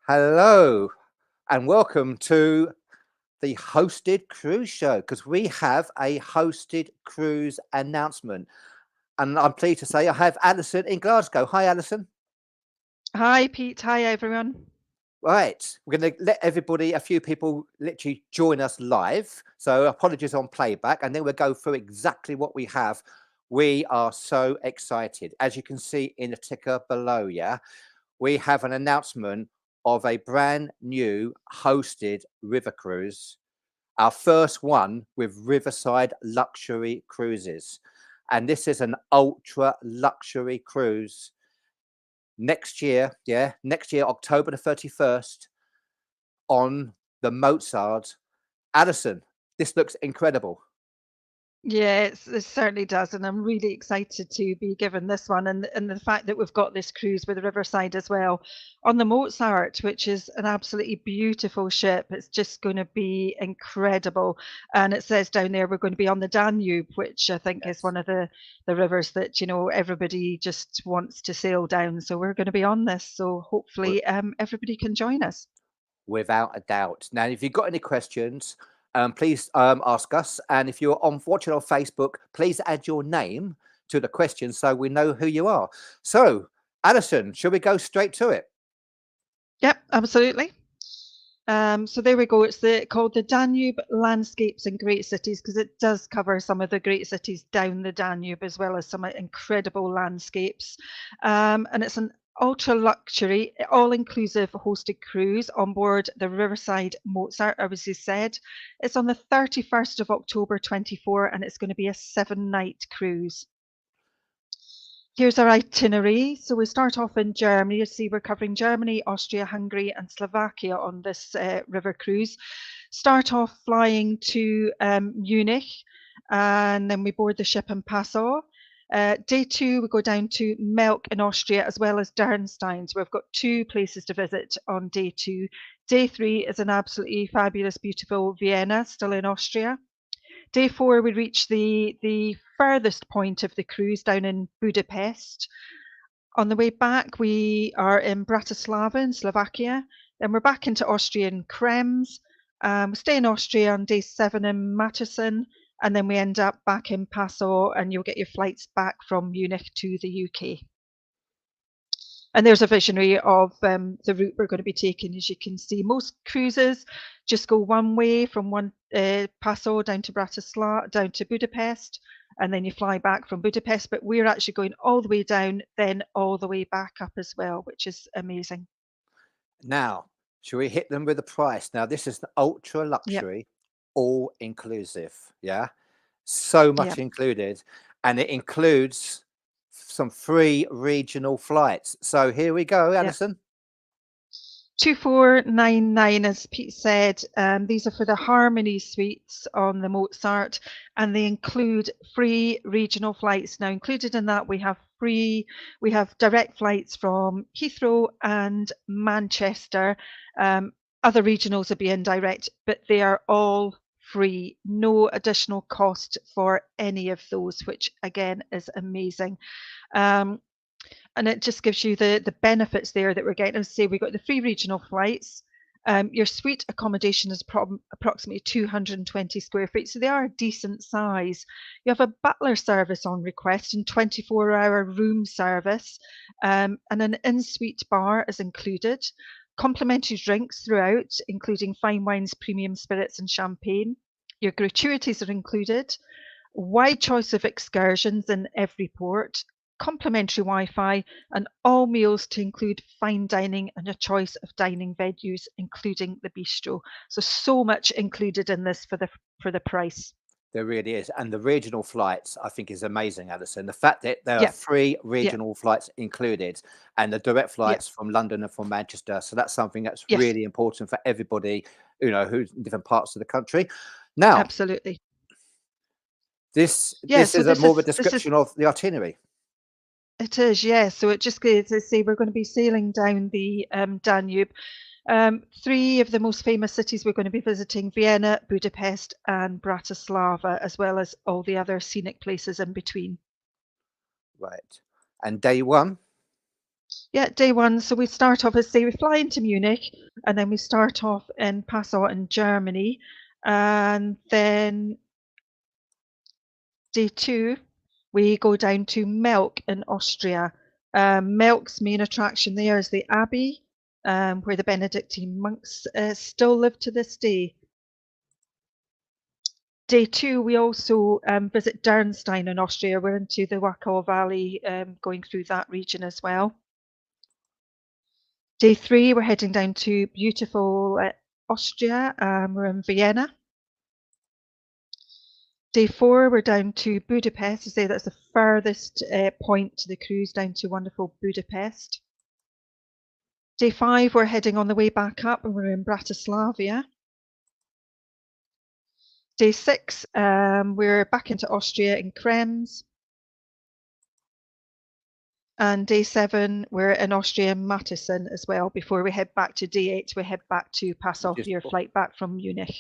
Hello and welcome to the hosted cruise show because we have a hosted cruise announcement. And I'm pleased to say I have Alison in Glasgow. Hi, Alison. Hi, Pete. Hi, everyone. Right, we're going to let everybody, a few people, literally join us live. So apologies on playback, and then we'll go through exactly what we have. We are so excited. As you can see in the ticker below, yeah, we have an announcement of a brand new hosted river cruise, our first one with Riverside Luxury Cruises. And this is an ultra luxury cruise next year, next year, October the 31st, on the Mozart. Addison, this looks incredible. Yeah, it certainly does, and I'm really excited to be given this one, and the fact that we've got this cruise with Riverside as well on the Mozart, which is an absolutely beautiful ship. It's just going to be incredible, and it says down there we're going to be on the Danube, which I think is Yes. one of the rivers that everybody just wants to sail down. So we're going to be on this. So wi- hopefully, everybody can join us. Without a doubt. Now, if you've got any questions, please ask us. And if you're watching on Facebook, please add your name to the question so we know who you are. So, Addison, shall we go straight to it? Yep, absolutely. So there we go. It's called the Danube Landscapes and Great Cities because it does cover some of the great cities down the Danube as well as some incredible landscapes. And it's an ultra luxury, all inclusive hosted cruise on board the Riverside Mozart, as you said. It's on the 31st of October 24 and it's going to be a 7-night cruise. Here's our itinerary. So we start off in Germany. You see, we're covering Germany, Austria, Hungary, and Slovakia on this river cruise. Start off flying to Munich, and then we board the ship in Passau. Day 2, we go down to Melk in Austria as well as Dernstein. So we've got 2 places to visit on day 2. Day 3 is an absolutely fabulous, beautiful Vienna, still in Austria. Day 4, we reach the furthest point of the cruise down in Budapest. On the way back, we are in Bratislava in Slovakia. Then we're back into Austrian Krems. We stay in Austria on day 7 in Matterson, and then we end up back in Passau, and you'll get your flights back from Munich to the UK. And there's a visionary of the route we're going to be taking. As you can see, most cruises just go one way from one Passau down to Bratislava, down to Budapest, and then you fly back from Budapest. But we're actually going all the way down, then all the way back up as well, which is amazing. Now, shall we hit them with the price? Now, this is the ultra Yep, luxury, all inclusive. Yeah. So much yep, included. And it includes some free regional flights. So here we go, yep. Alison. 2499, as Pete said, these are for the Harmony suites on the Mozart, and they include free regional flights. Now, included in that, we have direct flights from Heathrow and Manchester. Other regionals will be indirect, but they are all free, no additional cost for any of those, which again is amazing. Um, and it just gives you the benefits there that we're getting. As I say, we've got the free regional flights. Your suite accommodation is approximately 220 square feet, so they are a decent size. You have a butler service on request and 24-hour room service, and an in-suite bar is included. Complimentary drinks throughout, including fine wines, premium spirits, and champagne. Your gratuities are included. Wide choice of excursions in every port, complimentary Wi-Fi, and all meals to include fine dining and a choice of dining venues, including the bistro. So much included in this for the price. There really is. And the regional flights, I think, is amazing, Alison. The fact that there are Yeah, free yeah, regional flights included and the direct yeah, flights from London and from Manchester. So that's something that's yes, really important for everybody, who's in different parts of the country. Now, absolutely. this Yeah, this so is a more of a this is description of the itinerary. it is, yeah. So it just goes to say we're going to be sailing down the Danube. 3 of the most famous cities we're going to be visiting: Vienna, Budapest, and Bratislava, as well as all the other scenic places in between. Right. And day one. Yeah, day one. So we start off as say we fly into Munich, and then we start off in Passau in Germany, and then day two we go down to Melk in Austria. Melk's main attraction there is the abbey, where the Benedictine monks still live to this day. Day two, we also visit Dernstein in Austria. We're into the Wachau Valley, going through that region as well. Day three, we're heading down to beautiful Austria. We're in Vienna. Day four, we're down to Budapest. I say that's the furthest point to the cruise, down to wonderful Budapest. Day five, we're heading on the way back up, and we're in Bratislava. Day six, we're back into Austria in Krems. And day seven, we're in Austria in Matteson as well. Before we head back to day eight, we head back to Passau for your flight back from Munich.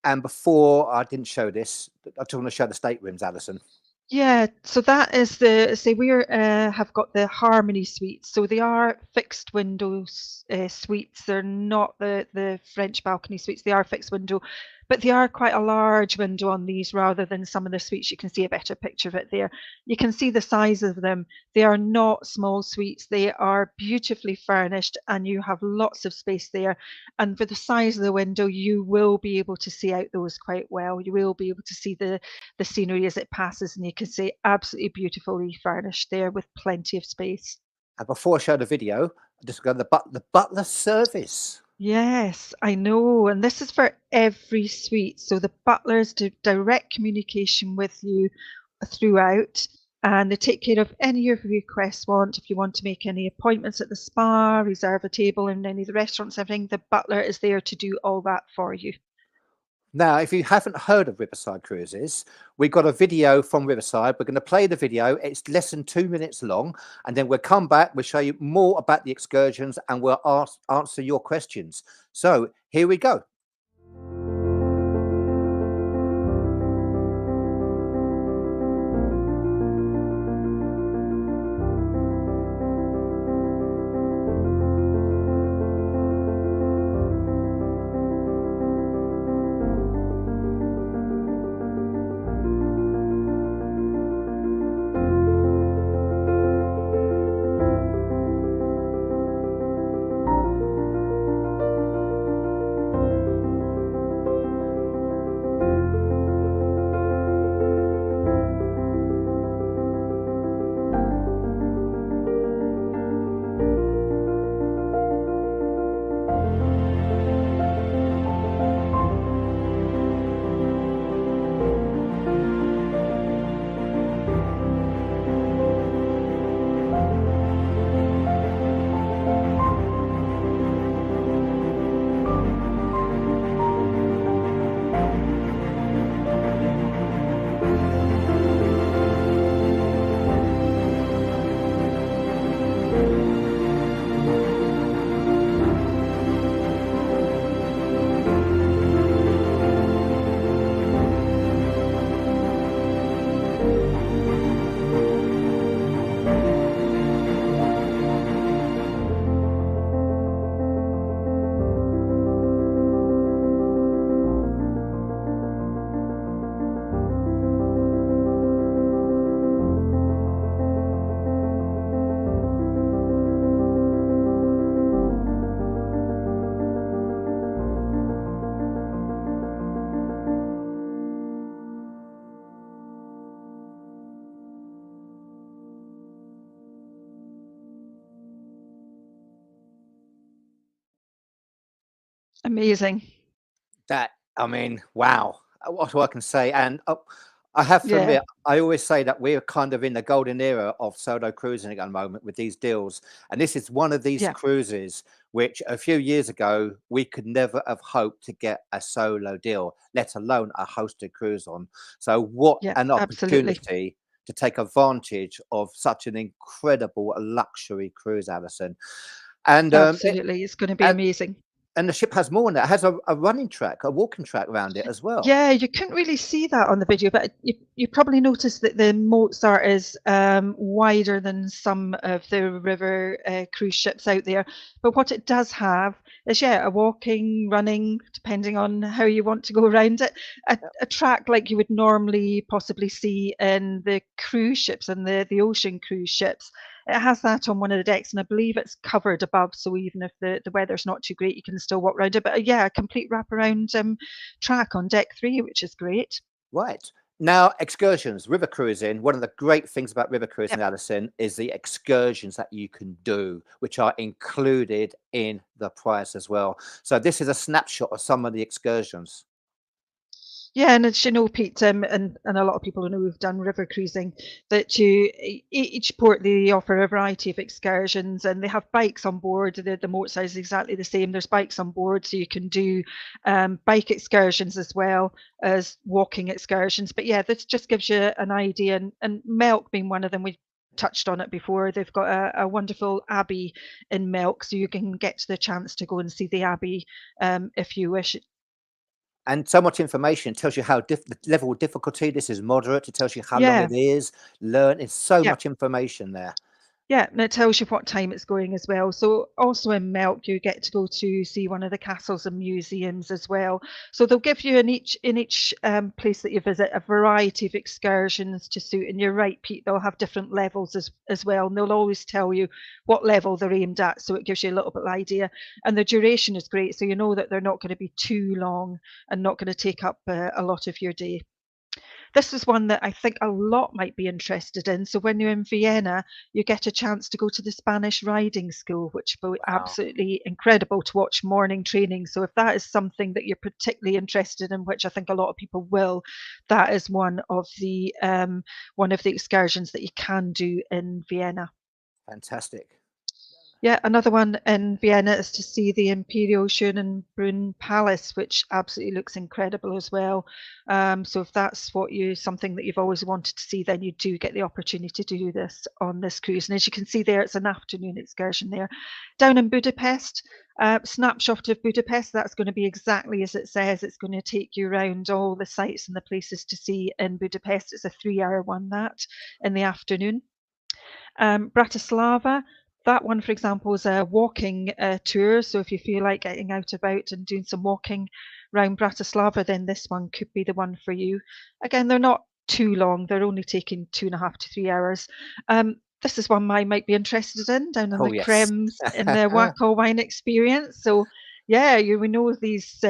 And before, I didn't show this, I just want to show the staterooms, Alison. Yeah, so that is the say we have got the Harmony suites. So they are fixed windows suites. They're not the French balcony suites. They are fixed window, but they are quite a large window on these rather than some of the suites. You can see a better picture of it there. You can see the size of them. They are not small suites. They are beautifully furnished, and you have lots of space there. And for the size of the window, you will be able to see out those quite well. You will be able to see the scenery as it passes, and you can see absolutely beautifully furnished there with plenty of space. And before I show the video, I just got the butler service. Yes, I know. And this is for every suite. So the butlers do direct communication with you throughout, and they take care of any of your requests want. If you want to make any appointments at the spa, reserve a table in any of the restaurants, everything, the butler is there to do all that for you. Now, if you haven't heard of Riverside Cruises, we've got a video from Riverside. We're going to play the video. It's less than 2 minutes long, and then we'll come back. We'll show you more about the excursions, and we'll answer your questions. So here we go. Amazing. That, I mean, wow. What I can say. And I have to Yeah. admit, I always say that we're kind of in the golden era of solo cruising at the moment with these deals. And this is one of these Yeah. cruises which a few years ago we could never have hoped to get a solo deal, let alone a hosted cruise on. So what Yeah, an absolutely. opportunity to take advantage of such an incredible luxury cruise, Alison. And Absolutely. It's going to be and amazing. And the ship has more than that. It has a running track, a walking track around it as well. Yeah, you couldn't really see that on the video, but you probably noticed that the Mozart is wider than some of the river cruise ships out there. But what it does have is, yeah, a walking, running, depending on how you want to go around it, a track like you would normally possibly see in the cruise ships and the ocean cruise ships. It has that on one of the decks, and I believe it's covered above, so even if the weather's not too great, you can still walk around it. But yeah, a complete wraparound track on deck 3, which is great. Right. Now, excursions, river cruising. One of the great things about river cruising, Yep. Alison, is the excursions that you can do, which are included in the price as well. So this is a snapshot of some of the excursions. Yeah, and as you know, Pete, and a lot of people who know who've done river cruising, that each port they offer a variety of excursions, and they have bikes on board. The Mozart is exactly the same. There's bikes on board, so you can do bike excursions as well as walking excursions. But yeah, this just gives you an idea. And Melk being one of them, we touched on it before. They've got a wonderful abbey in Melk, so you can get the chance to go and see the abbey if you wish. And so much information. It tells you how the level of difficulty. This is moderate. It tells you how long Yeah. it is. Learn. It's so Yeah. much information there. Yeah, and it tells you what time it's going as well. So also in Melk, you get to go to see one of the castles and museums as well. So they'll give you in each place that you visit a variety of excursions to suit. And you're right, Pete, they'll have different levels as well. And they'll always tell you what level they're aimed at. So it gives you a little bit of idea. And the duration is great. So you know that they're not going to be too long and not going to take up a lot of your day. This is one that I think a lot might be interested in. So when you're in Vienna, you get a chance to go to the Spanish riding school, which will be Wow. absolutely incredible to watch morning training. So if that is something that you're particularly interested in, which I think a lot of people will, that is one of the excursions that you can do in Vienna. Fantastic. Yeah, another one in Vienna is to see the Imperial Schönbrunn Palace, which absolutely looks incredible as well. So if that's something that you've always wanted to see, then you do get the opportunity to do this on this cruise. And as you can see there, it's an afternoon excursion there. Down in Budapest, snapshot of Budapest, that's going to be exactly as it says. It's going to take you around all the sites and the places to see in Budapest. It's a 3-hour one, that, in the afternoon. Bratislava, that one, for example, is a walking tour. So if you feel like getting out about and doing some walking around Bratislava, then this one could be the one for you. Again, they're not too long. They're only taking 2.5 to 3 hours. This is one I might be interested in, down in Oh, the yes. Krems in the Wacol wine experience. So yeah, we know these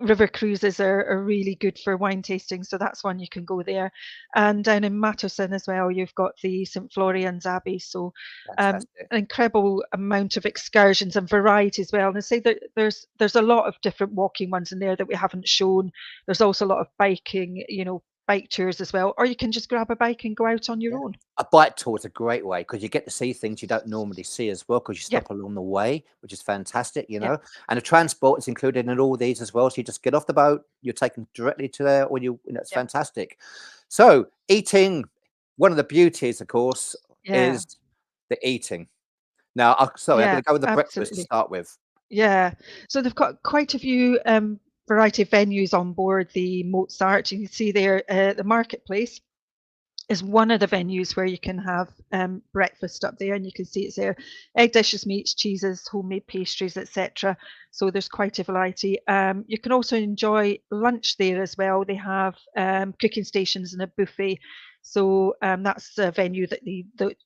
river cruises are really good for wine tasting, so that's one you can go there. And down in Matterson as well, you've got the St Florian's Abbey, so Fantastic. an incredible amount of excursions and variety as well. And I say that there's a lot of different walking ones in there that we haven't shown. There's also a lot of biking, bike tours as well, or you can just grab a bike and go out on your Yeah. own. A bike tour is a great way because you get to see things you don't normally see as well because you Yeah, stop along the way, which is fantastic, yeah, And the transport is included in all these as well. So you just get off the boat, you're taken directly to there, or it's yeah, fantastic. So eating, one of the beauties, of course, yeah, is the eating. Now, sorry, I'm yeah, going to go with the breakfast to absolutely. start with. Yeah, so they've got quite a few variety of venues on board the Mozart. You can see there the marketplace is one of the venues where you can have breakfast up there, and you can see it's there: egg dishes, meats, cheeses, homemade pastries, etc. So there's quite a variety. You can also enjoy lunch there as well. They have cooking stations and a buffet. So that's a venue that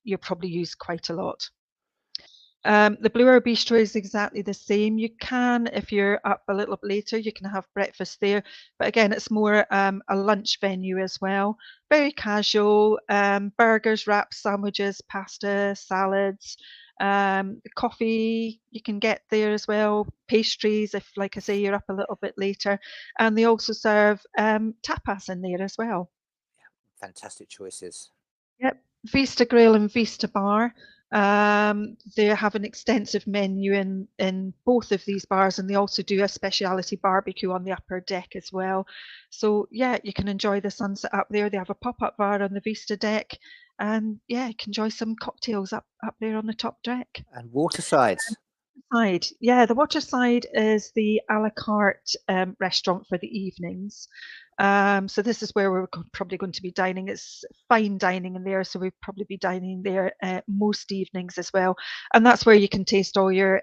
you probably use quite a lot. The Blue Hour Bistro is exactly the same. You can, if you're up a little bit later, you can have breakfast there. But again, it's more a lunch venue as well. Very casual. Burgers, wraps, sandwiches, pasta, salads. Coffee you can get there as well. Pastries, if, like I say, you're up a little bit later. And they also serve tapas in there as well. Fantastic choices. Yep, Vista Grill and Vista Bar. They have an extensive menu in both of these bars, and they also do a speciality barbecue on the upper deck as well. So yeah, you can enjoy the sunset up there. They have a pop-up bar on the Vista deck, and yeah, you can enjoy some cocktails up there on the top deck. And water sides. Waterside. Yeah, the Waterside is the a la carte restaurant for the evenings. So this is where we're probably going to be dining. It's fine dining in there, so we'll probably be dining there most evenings as well. And that's where you can taste all your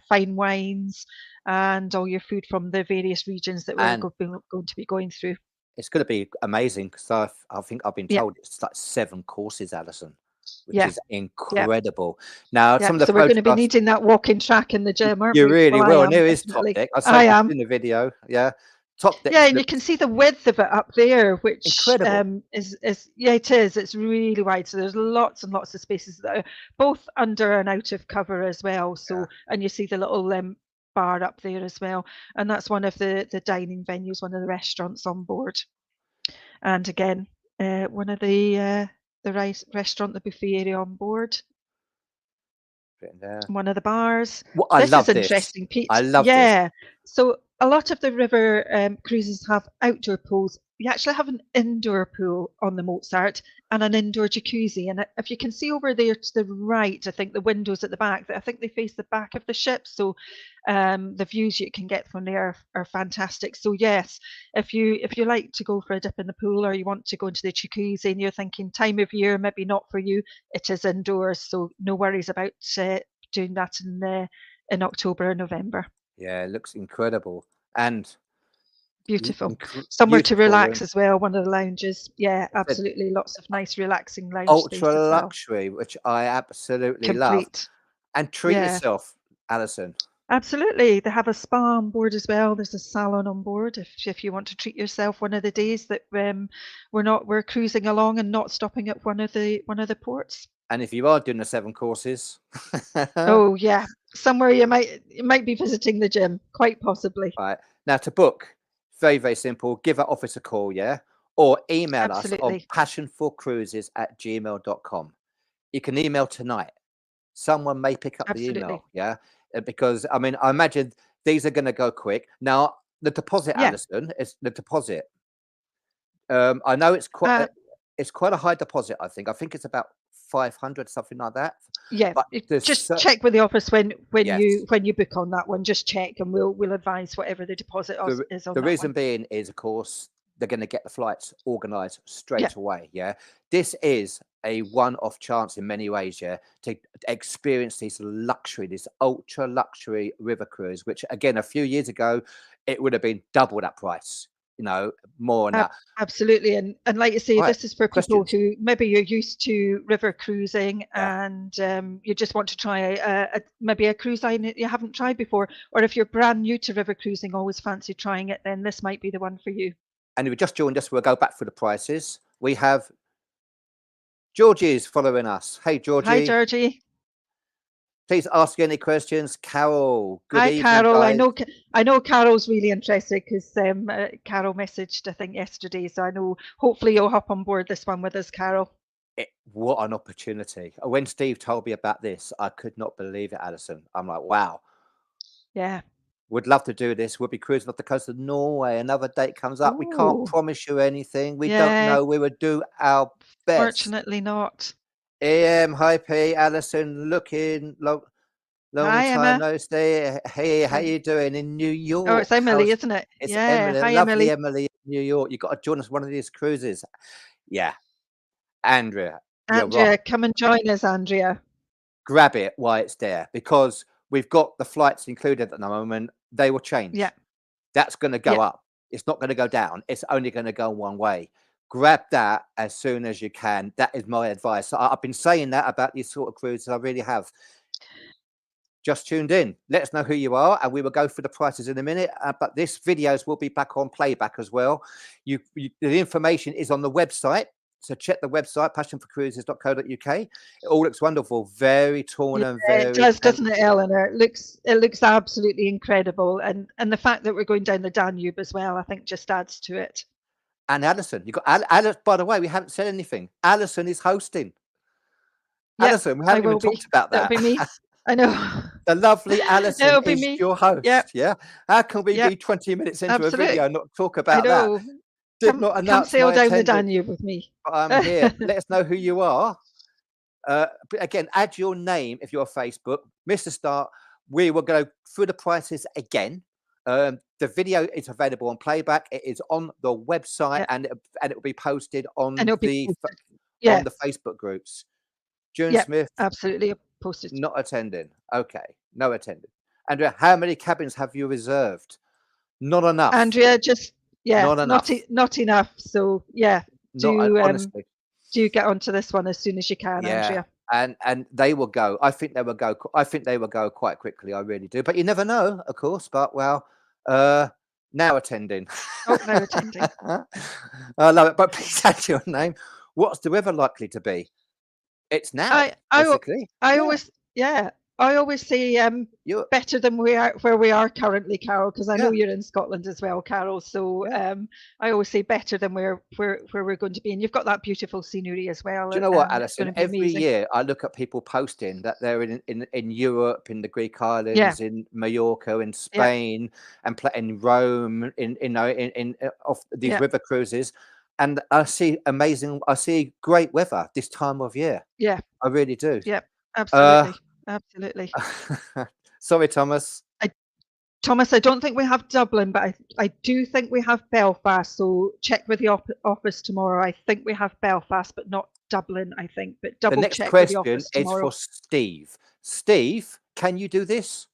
fine wines and all your food from the various regions that we're And going to be going through. it's going to be amazing because I think I've been Yeah, told it's like 7 courses, Alison, which yeah, is yeah, incredible. Now, yeah. some of the So we're going to be photographs, needing that walking track in the gym, aren't you we? really Well, I will, and am there is top definitely. deck. I say I just am. in the video, yeah. Top deck Yeah, and you can looks see the width of it up there, which incredible. is yeah, it is. It's really wide. So there's lots and lots of spaces that are both under and out of cover as well. Yeah, So and you see the little bar up there as well, and that's one of the dining venues, one of the restaurants on board. And again, one of the restaurant, the buffet area on board, written there. one of the bars. Well, I This is love this. interesting, Pete. I love this. Yeah. So a lot of the river cruises have outdoor pools. You actually have an indoor pool on the Mozart and an indoor jacuzzi. And if you can see over there to the right, I think the windows at the back, I think they face the back of the ship. So the views you can get from there are fantastic. So yes, if you like to go for a dip in the pool or you want to go into the jacuzzi and you're thinking time of year maybe not for you, it is indoors. So no worries about doing that in October or November. Yeah, it looks incredible and Beautiful. Somewhere to beautiful relax room. as well, one of the lounges. Yeah, It's an absolutely. Lots of nice relaxing lounge space ultra as well. luxury, which I absolutely love. Complete. And treat Yeah, yourself, Alison. absolutely. They have a spa on board as well. There's a salon on board if you want to treat yourself one of the days that we're cruising along and not stopping at one of the ports. And if you are doing the 7 courses, Oh yeah, somewhere you might be visiting the gym, quite possibly. right. Now to book, very, very simple. Give our office a call, yeah? Or email us on Absolutely. passionforcruises@gmail.com. You can email tonight. Someone may pick up the Absolutely. email, yeah? Because I mean, I imagine these are going to go quick. Now, the deposit, Yeah. Alison, is the deposit. I know it's Uh, quite a high deposit. I think it's about 500, something like that. yeah. But there's Just check with the office when yes. you book on that one. Just check, and we'll advise whatever the deposit is on The that reason one. being is, of course, they're going to get the flights organised Yeah. straight away. Yeah, this is a one-off chance in many ways. Yeah, to experience this luxury, this ultra luxury river cruise, which again, a few years ago, it would have been double that price. You know, more than that. Absolutely, and like you say, Right. this is for people Questions? who maybe you're used to river cruising Yeah. and you just want to try maybe a cruise line that you haven't tried before, or if you're brand new to river cruising, always fancy trying it, then this might be the one for you. And if you just joined us, we'll go back through the prices. We have Georgie's following us. Hey, Hi, Georgie. Georgie. Please ask any questions. Carol, good Hi, evening, Carol. guys. I know Carol's really interested because Carol messaged, I think, yesterday. So I know hopefully you'll hop on board this one with us, Carol. What an opportunity. When Steve told me about this, I could not believe it, Alison. I'm like, wow, Yeah. would love to do this. We'll be cruising off the coast of Norway. Another date comes up. We can't Oh, promise you anything. We don't yeah. know. We would do our best. Fortunately not. Hi P, Alison, long Hi, time Emma. no see. Hey, how Hi. you doing in New York? Oh, it's Emily, isn't it? It's Yeah. Emily, Hi, lovely Emily. Emily in New York. You got to join us one of these cruises. Yeah, Andrea, you're Andrea, right. come and join us, Andrea. Grab it while it's there because we've got the flights included at the moment. They will change. Yeah. That's going to go Yeah. up. It's not going to go down. It's only going to go one way. Grab that as soon as you can. That is my advice. I've been saying that about these sort of cruises. I really have. Just tuned in. Let us know who you are, and we will go through the prices in a minute. But this videos will be back on playback as well. The information is on the website. So check the website, passionforcruises.co.uk. It all looks wonderful, very torn Yeah, and very. it does, doesn't it, Eleanor? It looks absolutely incredible, and the fact that we're going down the Danube as well, I think, just adds to it. And Alison, you got Alison. By the way, we haven't said anything. Alison is hosting. Yep, Alison, we haven't even talked about that. That'll be me. I know. The lovely Alison It'll be is me. your host. Yep. Yeah. How can we Yep. be 20 minutes into Absolutely. a video and not talk I about that? know. Did not Come announce sail my down the attendance, Danube with me. but I'm here. Let us know who you are. But again, add your name if you're on Facebook. Mr. Start, we will go through the prices again. The video is available on playback. It is on the website, Yeah. and it will be posted And on it'll be the posted. Yeah. Facebook groups. June Yeah. Smith Absolutely posted. not attending. Okay, no attending. Andrea, how many cabins have you reserved? Not enough. Andrea, just Not enough. not enough. So yeah, Not honestly. do get onto this one as soon as you can, Yeah, Andrea. and they will go. I think they will go. I think they will go quite quickly. I really do. But you never know, of course. But well, now attending. Oh, now attending. I love it. But please add your name. What's the weather likely to be? It's now, basically. I Yeah. always I always say You're, better than where we are currently, Carol, because I know yeah. you're in Scotland as well, Carol. So Yeah. I always say better than where we're going to be, and you've got that beautiful scenery as well. Do you know what, It's going Alison? to be Every amazing. year I look at people posting that they're in Europe, in the Greek Yeah, islands, in Mallorca, in yeah, Spain, and in Rome, in off these yeah, river cruises, and I see great weather this time of year. yeah, I really do. yeah. Uh, Absolutely, absolutely. sorry, Thomas. Thomas, I don't think we have Dublin, but I do think we have Belfast. So check with the office tomorrow. I think we have Belfast, but not Dublin, I think. But The double next check with the question office is tomorrow. for Steve. Steve, can you do this?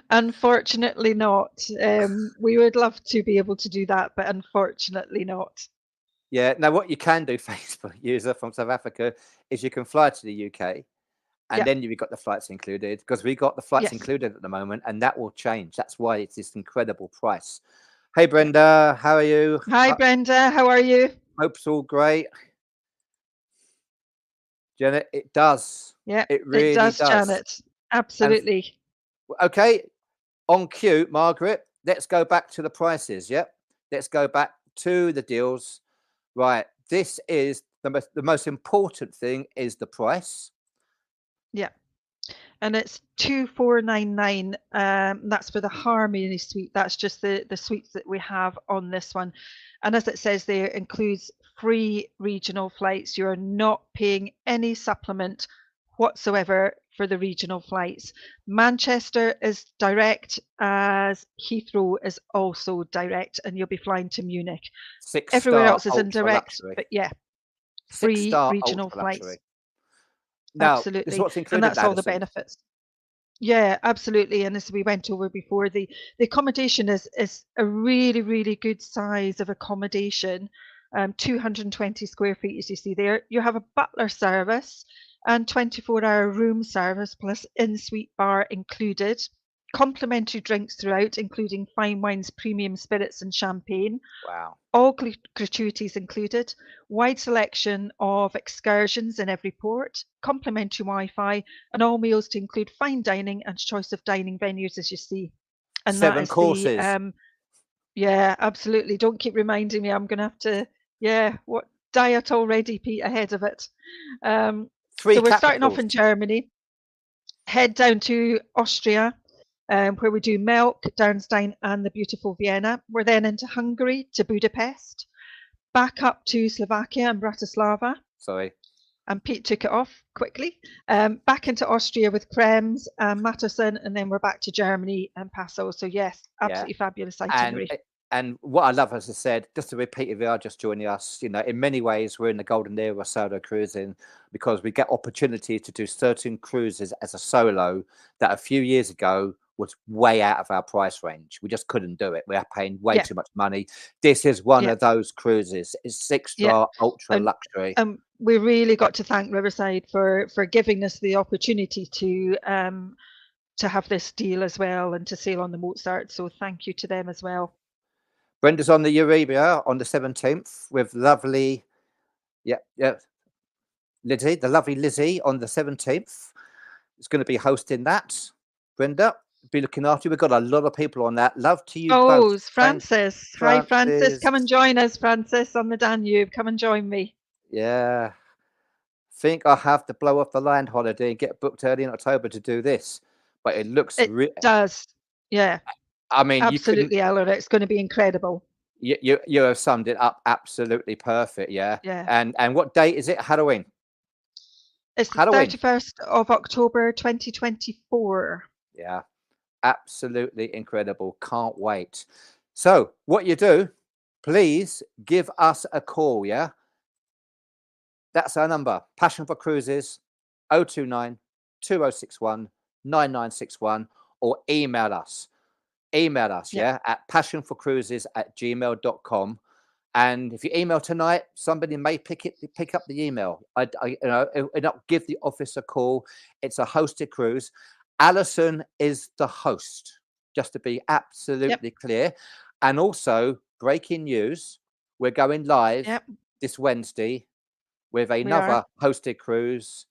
Unfortunately not. We would love to be able to do that, but unfortunately not. Yeah. Now, what you can do, Facebook user from South Africa, is you can fly to the UK, and Yeah, then you've got the flights included, because we got the flights yes, included at the moment, and that will change. That's why it's this incredible price. Hey, yeah. Brenda, how are you? Hi, Brenda. How are you? Hope's all great. Janet, it does. Yeah, It it really does, does. Janet. And Absolutely. okay, on cue, Margaret, let's go back to the prices. Yep. Let's go back to the deals. Right. This is the most important thing is the price. Yeah. And it's 2499. That's for the Harmony suite. That's just the suites that we have on this one. And as it says there, includes free regional flights. You're not paying any supplement whatsoever for the regional flights. Manchester is direct, as Heathrow is also direct, and you'll be flying to Munich. Everywhere 6-star else is ultra indirect, luxury. but yeah, free 6-star regional ultra flights. luxury. Now, this is Absolutely. what's And included, that's all the Addison. benefits. Yeah, absolutely. And as we went over before, the accommodation is a really, really good size of accommodation. 220 square feet, as you see there. You have a butler service and 24-hour room service plus in-suite bar included. Complimentary drinks throughout, including fine wines, premium spirits, and champagne. Wow. All gratuities included, wide selection of excursions in every port, complimentary Wi-Fi, and all meals to include fine dining and choice of dining venues, as you see. And that 7 is courses. yeah, absolutely. Don't keep reminding me. I'm going to have to, what diet already, Pete, ahead of it. 3 So we're starting off capitals. in Germany, head down to Austria, where we do Melk, Darmstadt, and the beautiful Vienna. We're then into Hungary to Budapest, back up to Slovakia and Bratislava. Sorry. And Pete took it off quickly. Back into Austria with Krems and Matterson, and then we're back to Germany and Passau. So yes, absolutely fabulous itinerary. And what I love, as I said, just to repeat, if you are just joining us, in many ways we're in the golden era of solo cruising, because we get opportunity to do certain cruises as a solo that a few years ago was way out of our price range. We just couldn't do it. We are paying way too much money. This is one of those cruises. It's 6-star ultra luxury. We really got to thank Riverside for giving us the opportunity to have this deal as well, and to sail on the Mozart. So thank you to them as well. Brenda's on the Eurabia on the 17th with lovely, Lizzie, the lovely Lizzie on the 17th. It's going to be hosting that. Brenda, be looking after you. We've got a lot of people on that. Love to you both. Francis. Hi, Francis. Come and join us, Francis, on the Danube. Come and join me. Yeah. Think I have to blow off the land holiday and get booked early in October to do this. But it looks... It does. Yeah. I mean, absolutely, Eleanor. It's going to be incredible. You have summed it up absolutely perfect. Yeah. Yeah. And what date is it? Halloween? It's the Halloween. 31st of October 2024. Yeah, absolutely incredible. Can't wait. So, what you do, please give us a call. Yeah, that's our number. Passion for Cruises 029 2061 9961, or email us. Email us, Yep. yeah, at passionforcruises@gmail.com. And if you email tonight, somebody may pick up the email. Not give the office a call. It's a hosted cruise. Alison is the host, just to be Yep. absolutely clear. And also, breaking news: we're going live Yep. this Wednesday with We are. another hosted cruise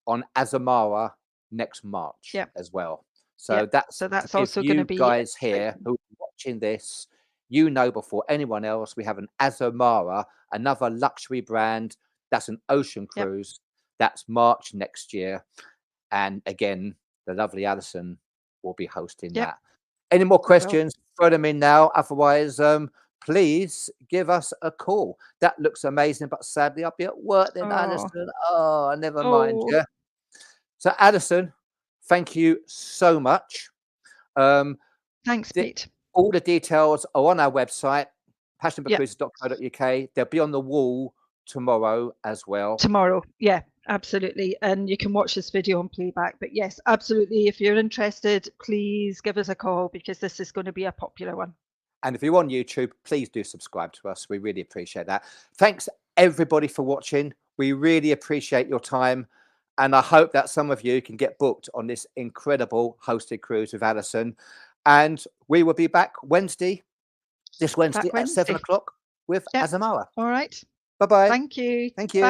on Azamara next March Yep. as well. So Yep. that's So to that's give also going to you be guys here exciting. who are watching this, you know, before anyone else, we have an Azamara, another luxury brand. That's an ocean Yep. cruise. That's March next year. And again, the lovely Alison will be hosting Yep. that. Any more We will. questions? Throw them in now. Otherwise, please give us a call. That looks amazing, but sadly, I'll be at work then, Oh. Alison. Oh, never mind. Oh. Yeah. So, Alison, thank you so much. Um, Thanks, the, Pete. all the details are on our website, Yep. passionforcruises.co.uk. They'll be on the wall tomorrow as well. Tomorrow. Yeah, absolutely. And you can watch this video on playback. But yes, absolutely. If you're interested, please give us a call because this is going to be a popular one. And if you're on YouTube, please do subscribe to us. We really appreciate that. Thanks, everybody, for watching. We really appreciate your time. And I hope that some of you can get booked on this incredible hosted cruise with Alison. And we will be back this Wednesday Back at 7 Wednesday. o'clock with Yep. Azamara. All right. Bye-bye. Thank you. Thank you. Bye.